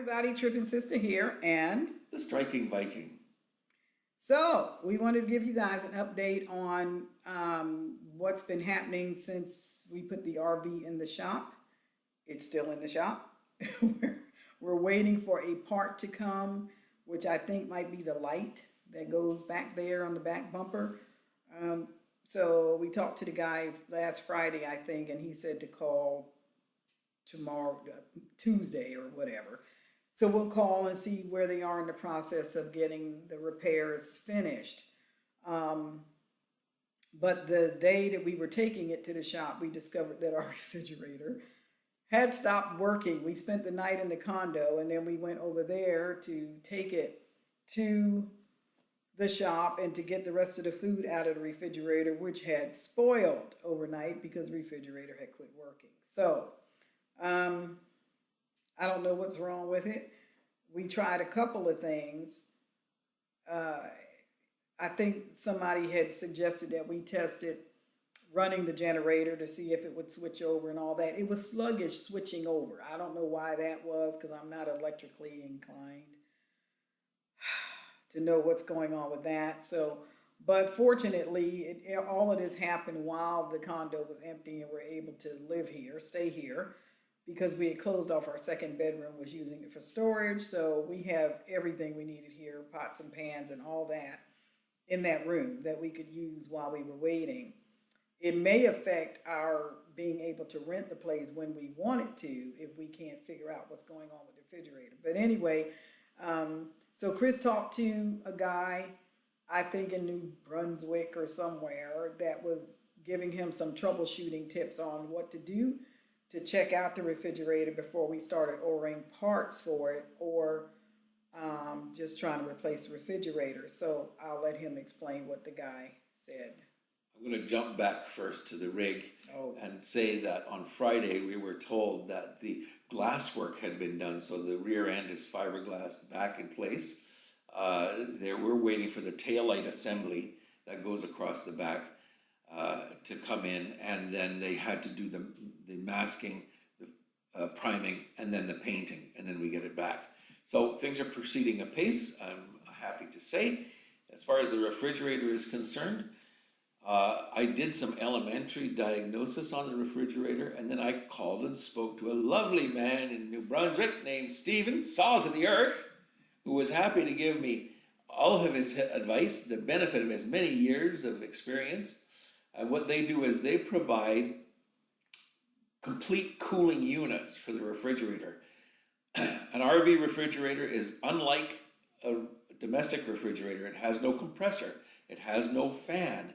everybody, Trippin' Sister here, and The Striking Viking. so we wanted to give you guys an update on what's been happening since we put the RV in the shop. It's still in the shop. we're, we're waiting for a part to come, which I think might be the light that goes back there on the back bumper. Um, so we talked to the guy last Friday, I think, and he said to call tomorrow, Tuesday or whatever. So we'll call and see where they are in the process of getting the repairs finished. Um, but the day that we were taking it to the shop, we discovered that our refrigerator had stopped working. We spent the night in the condo and then we went over there to take it to the shop and to get the rest of the food out of the refrigerator, which had spoiled overnight because the refrigerator had quit working. So, um, I don't know what's wrong with it. We tried a couple of things. Uh, I think somebody had suggested that we tested running the generator to see if it would switch over and all that. It was sluggish switching over. I don't know why that was because I'm not electrically inclined to know what's going on with that. So, but fortunately, all of this happened while the condo was empty and we're able to live here, stay here, because we had closed off our second bedroom, was using it for storage. So we have everything we needed here, pots and pans and all that in that room that we could use while we were waiting. It may affect our being able to rent the place when we want it to if we can't figure out what's going on with the refrigerator. But anyway, so Chris talked to a guy, I think in New Brunswick or somewhere, that was giving him some troubleshooting tips on what to do to check out the refrigerator before we started ordering parts for it or just trying to replace the refrigerator. So I'll let him explain what the guy said. I'm going to jump back first to the rig Oh, and say that on Friday we were told that the glasswork had been done, so the rear end is fiberglass back in place. There we're waiting for the taillight assembly that goes across the back to come in, and then they had to do the masking, the priming, and then the painting, and then we get it back. So things are proceeding apace, I'm happy to say. As far as the refrigerator is concerned, I did some elementary diagnosis on the refrigerator, and then I called and spoke to a lovely man in New Brunswick named Stephen, salt of the earth, who was happy to give me all of his advice, the benefit of his many years of experience. And what they do is they provide complete cooling units for the refrigerator. An RV refrigerator is unlike a domestic refrigerator. It has no compressor. It has no fan.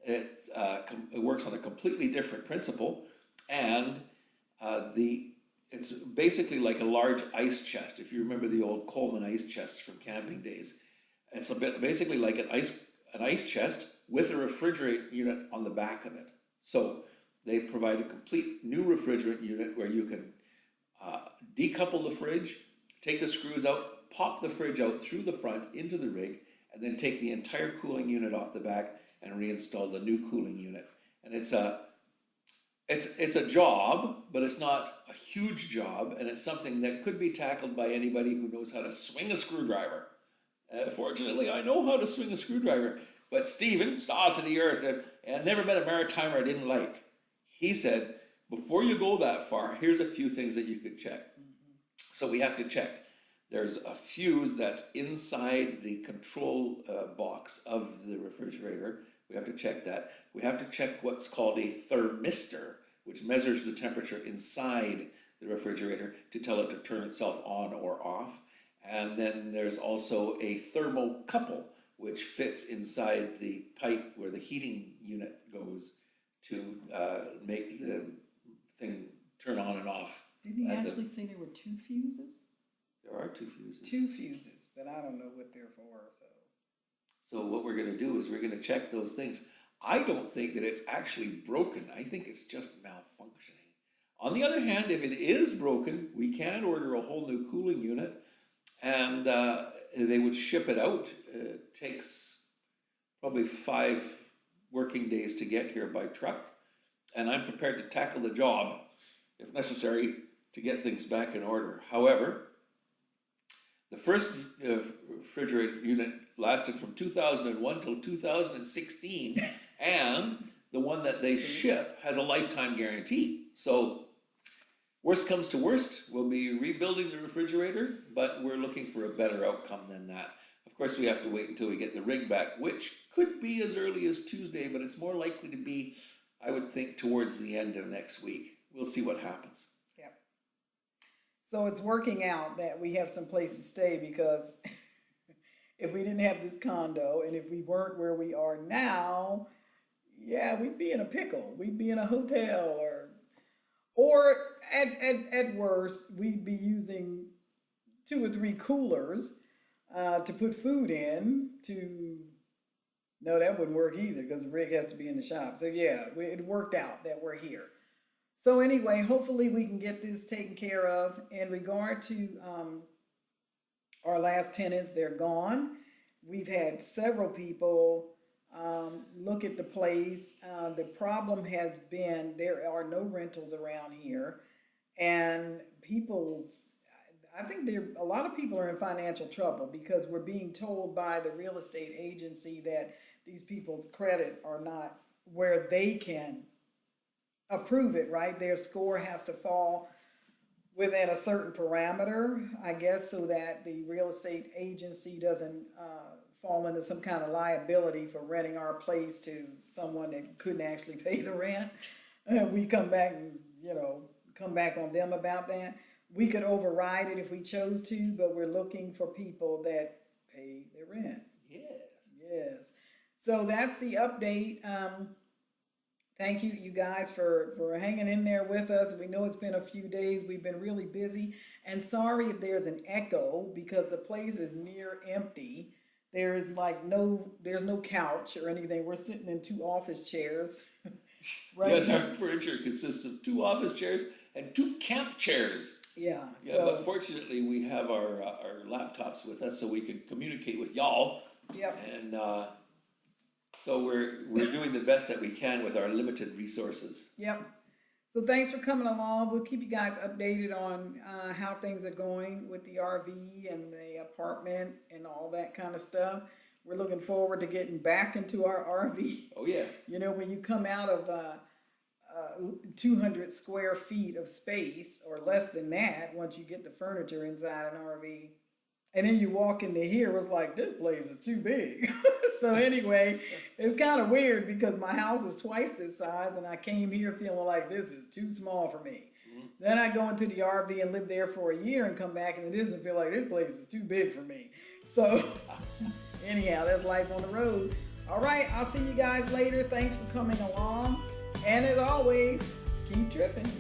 It works on a completely different principle, and it's basically like a large ice chest. If you remember the old Coleman ice chests from camping days, it's basically like an ice chest with a refrigerant unit on the back of it. So they provide a complete new refrigerant unit where you can decouple the fridge, take the screws out, pop the fridge out through the front into the rig, and then take the entire cooling unit off the back and reinstall the new cooling unit. And it's a job, but it's not a huge job, and it's something that could be tackled by anybody who knows how to swing a screwdriver. Fortunately, I know how to swing a screwdriver, but Stephen, salt of the earth, and I've never met a maritimer I didn't like. He said, before you go that far, here's a few things that you could check. So we have to check. There's a fuse that's inside the control box of the refrigerator. We have to check that. We have to check what's called a thermistor, which measures the temperature inside the refrigerator to tell it to turn itself on or off. And then there's also a thermocouple, which fits inside the pipe where the heating unit goes to make the thing turn on and off. didn't he actually say there were two fuses? There are two fuses. Two fuses, but I don't know what they're for. So what we're going to do is we're going to check those things. I don't think that it's actually broken. I think it's just malfunctioning. On the other hand, if it is broken, we can order a whole new cooling unit, and they would ship it out. It takes probably 5 working days to get here by truck, and I'm prepared to tackle the job, if necessary, to get things back in order. However, The first refrigerator unit lasted from 2001 till 2016, and the one that they ship has a lifetime guarantee. So, worst comes to worst, we'll be rebuilding the refrigerator, but we're looking for a better outcome than that. Of course, we have to wait until we get the rig back, which could be as early as Tuesday, but it's more likely to be, I would think, towards the end of next week. We'll see what happens. Yep. So it's working out that we have some place to stay, because if we didn't have this condo and if we weren't where we are now, yeah, we'd be in a pickle. We'd be in a hotel, or at worst, we'd be using 2 or 3 coolers to put food in. No, that wouldn't work either, because the rig has to be in the shop. So yeah, it worked out that we're here. So anyway, hopefully we can get this taken care of. In regard to our last tenants, they're gone. We've had several people look at the place. The problem has been there are no rentals around here, and I think a lot of people are in financial trouble, because we're being told by the real estate agency that these people's credit are not where they can approve it, right? Their score has to fall within a certain parameter, I guess, so that the real estate agency doesn't fall into some kind of liability for renting our place to someone that couldn't actually pay the rent. We come back and, come back on them about that. We could override it if we chose to, but we're looking for people that pay their rent. Yes. So that's the update. Thank you guys for hanging in there with us. We know it's been a few days. We've been really busy. And sorry if there's an echo, because the place is near empty. There's no couch or anything. We're sitting in 2 office chairs. Right. Yes, our furniture consists of 2 office chairs and 2 camp chairs. Yeah. But fortunately we have our laptops with us, so we can communicate with y'all. Yep. And so we're doing the best that we can with our limited resources. Yep. So thanks for coming along. We'll keep you guys updated on how things are going with the RV and the apartment and all that kind of stuff. We're looking forward to getting back into our RV. Oh, yes. When you come out of 200 square feet of space, or less than that, once you get the furniture inside an RV, and then you walk into here, it's like, this place is too big. So anyway, it's kind of weird, because my house is twice this size, and I came here feeling like this is too small for me. Mm-hmm. Then I go into the RV and live there for a year and come back, and it doesn't feel like this place is too big for me. So anyhow, that's life on the road. All right, I'll see you guys later. Thanks for coming along. And as always, keep tripping.